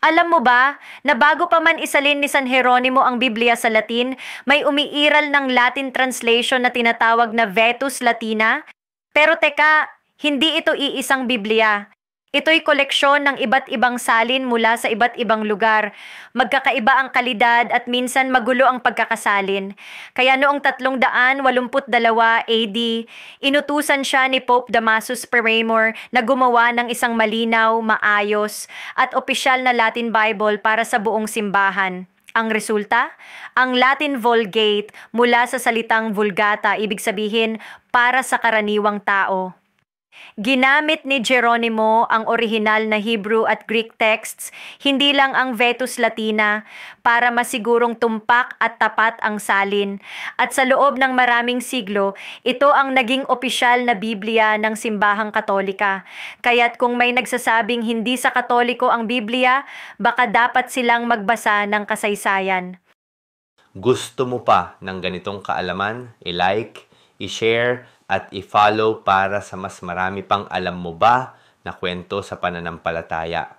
Alam mo ba na bago pa man isalin ni San Jeronimo ang Biblia sa Latin, may umiiral ng Latin translation na tinatawag na Vetus Latina? Pero teka, hindi ito iisang Biblia. Ito'y koleksyon ng iba't ibang salin mula sa iba't ibang lugar. Magkakaiba ang kalidad at minsan magulo ang pagkakasalin. Kaya noong 382 AD, inutusan siya ni Pope Damasus Peremor na gumawa ng isang malinaw, maayos at opisyal na Latin Bible para sa buong simbahan. Ang resulta? Ang Latin Vulgate mula sa salitang Vulgata, ibig sabihin para sa karaniwang tao. Ginamit ni Geronimo ang orihinal na Hebrew at Greek texts, hindi lang ang Vetus Latina, para masigurong tumpak at tapat ang salin. At sa loob ng maraming siglo, ito ang naging opisyal na Biblia ng Simbahang Katolika. Kaya't kung may nagsasabing hindi sa Katoliko ang Biblia, baka dapat silang magbasa ng kasaysayan. Gusto mo pa ng ganitong kaalaman? I-like, i-share, at i-follow para sa mas marami pang alam mo ba na kwento sa pananampalataya.